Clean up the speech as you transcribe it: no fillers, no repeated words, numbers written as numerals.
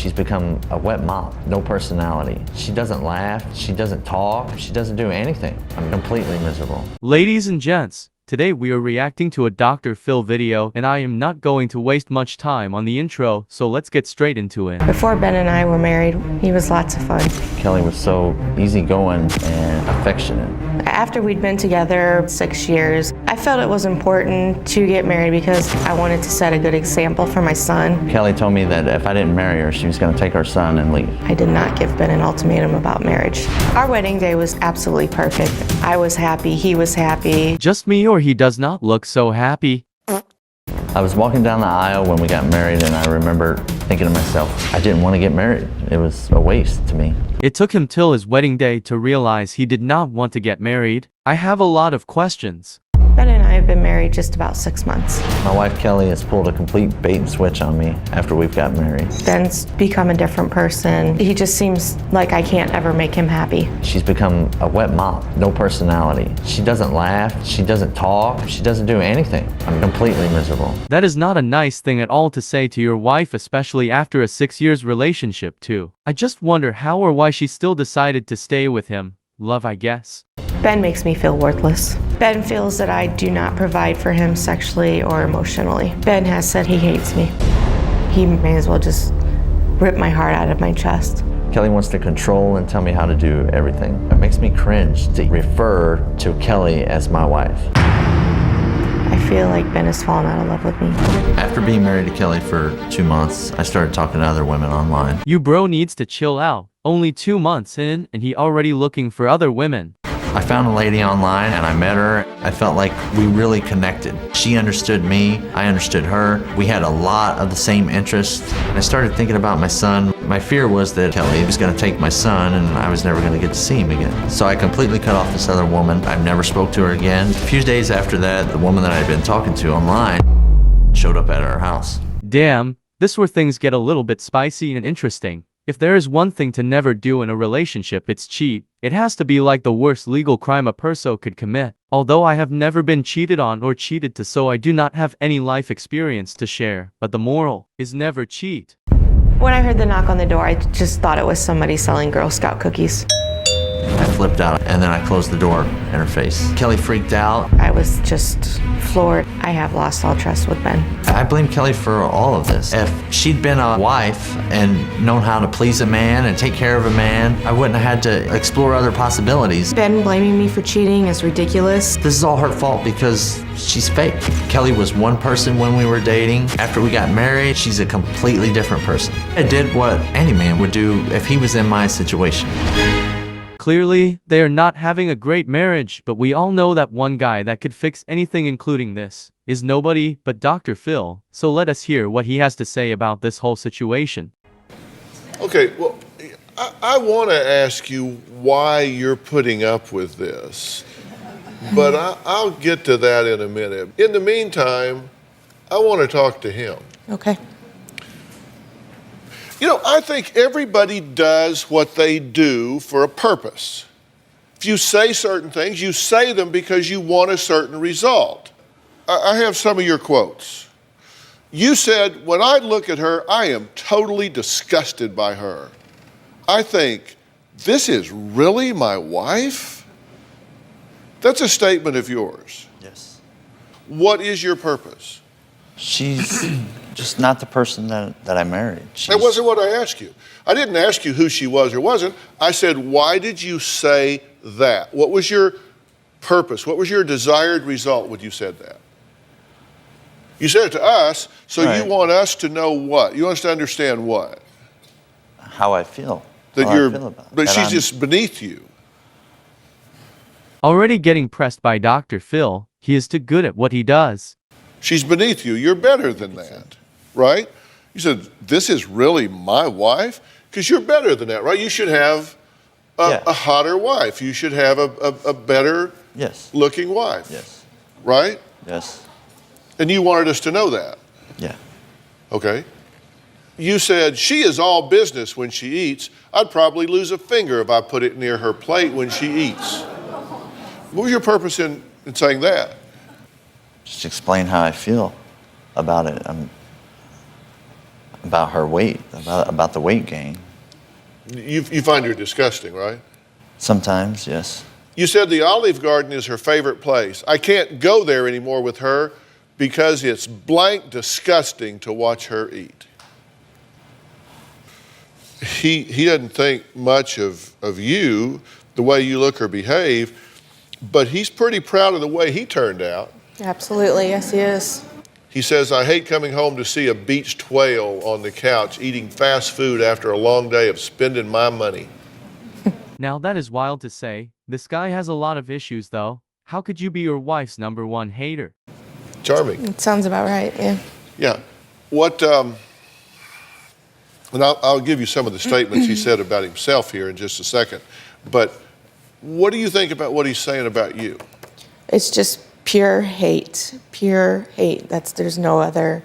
She's become a wet mop, no personality. She doesn't laugh, she doesn't talk, she doesn't do anything. I'm completely miserable. Ladies and gents, today we are reacting to a drphil video, and I am not going to waste much time on the intro, so let's get straight into it. Before Ben and I were married, he was lots of fun. Kelly was so easygoing and affectionate. After we'd been together 6 years, I felt it was important to get married because I wanted to set a good example for my son. Kelly told me that if I didn't marry her, she was going to take our son and leave. I did not give Ben an ultimatum about marriage. Our wedding day was absolutely perfect. I was happy, he was happy. Just me, or he does not look so happy? I was walking down the aisle when we got married, and I remember thinking to myself, I didn't want to get married. It was a waste to me. It took him till his wedding day to realize he did not want to get married. I have a lot of questions. Ben and I have been married just about 6 months. My wife Kelly has pulled a complete bait and switch on me after we've got married. Ben's become a different person. He just seems like I can't ever make him happy. She's become a wet mop, no personality. She doesn't laugh, she doesn't talk, she doesn't do anything. I'm completely miserable. That is not a nice thing at all to say to your wife, especially after a 6 years relationship too. I just wonder how or why she still decided to stay with him. Love, I guess. Ben makes me feel worthless. Ben feels that I do not provide for him sexually or emotionally. Ben has said he hates me. He may as well just rip my heart out of my chest. Kelly wants to control and tell me how to do everything. It makes me cringe to refer to Kelly as my wife. I feel like Ben has fallen out of love with me. After being married to Kelly for 2 months, I started talking to other women online. You bro needs to chill out. Only 2 months in, and he already looking for other women. I found a lady online and I met her. I felt like we really connected. She understood me, I understood her. We had a lot of the same interests. I started thinking about my son. My fear was that Kelly was going to take my son and I was never going to get to see him again. So I completely cut off this other woman. I never spoke to her again. A few days after that, the woman that I had been talking to online showed up at our house. Damn, this where things get a little bit spicy and interesting. If there is one thing to never do in a relationship, it's cheat. It has to be like the worst legal crime a person could commit. Although I have never been cheated on or cheated to, so I do not have any life experience to share, but the moral is never cheat. When I heard the knock on the door, I just thought it was somebody selling Girl Scout cookies. I flipped out and then I closed the door in her face. Kelly freaked out. I was just floored. I have lost all trust with Ben. I blame Kelly for all of this. If she'd been a wife and known how to please a man and take care of a man, I wouldn't have had to explore other possibilities. Ben blaming me for cheating is ridiculous. This is all her fault because she's fake. Kelly was one person when we were dating. After we got married, she's a completely different person. I did what any man would do if he was in my situation. Clearly, they are not having a great marriage, but we all know that one guy that could fix anything, including this, is nobody but drphil. So let us hear what he has to say about this whole situation. Okay, well, I want to ask you why you're putting up with this, but I'll get to that in a minute. In the meantime, I want to talk to him. Okay. You know, I think everybody does what they do for a purpose. If you say certain things, you say them because you want a certain result. I have some of your quotes. You said, when I look at her, I am totally disgusted by her. I think, this is really my wife? That's a statement of yours. Yes. What is your purpose? She's just not the person that I married. That wasn't what I asked you. I didn't ask you who she was or wasn't. I said, why did you say that? What was your purpose? What was your desired result when you said that? You said it to us, so right. You want us to know what? You want us to understand what? How I feel. That how you're, I feel about it. but she's just beneath you. Already getting pressed by drphil, he is too good at what he does. She's beneath you. You're better than that, right? You said, this is really my wife? Because you're better than that, right? You should have a hotter wife. You should have a better looking wife. Yes. Right? Yes. And you wanted us to know that. Yeah. Okay. You said, she is all business when she eats. I'd probably lose a finger if I put it near her plate when she eats. What was your purpose in saying that? Just explain how I feel about it. About her weight, about the weight gain. You find her disgusting, right? Sometimes, yes. You said the Olive Garden is her favorite place. I can't go there anymore with her because it's blank disgusting to watch her eat. He doesn't think much of you, the way you look or behave, but he's pretty proud of the way he turned out. Absolutely, yes, he is. He says, I hate coming home to see a beached whale on the couch eating fast food after a long day of spending my money. Now that is wild to say. This guy has a lot of issues though. How could you be your wife's #1 hater? Charming. It sounds about right, yeah. Yeah. What, and I'll give you some of the statements he said about himself here in just a second. But what do you think about what he's saying about you? It's just pure hate, pure hate. There's no other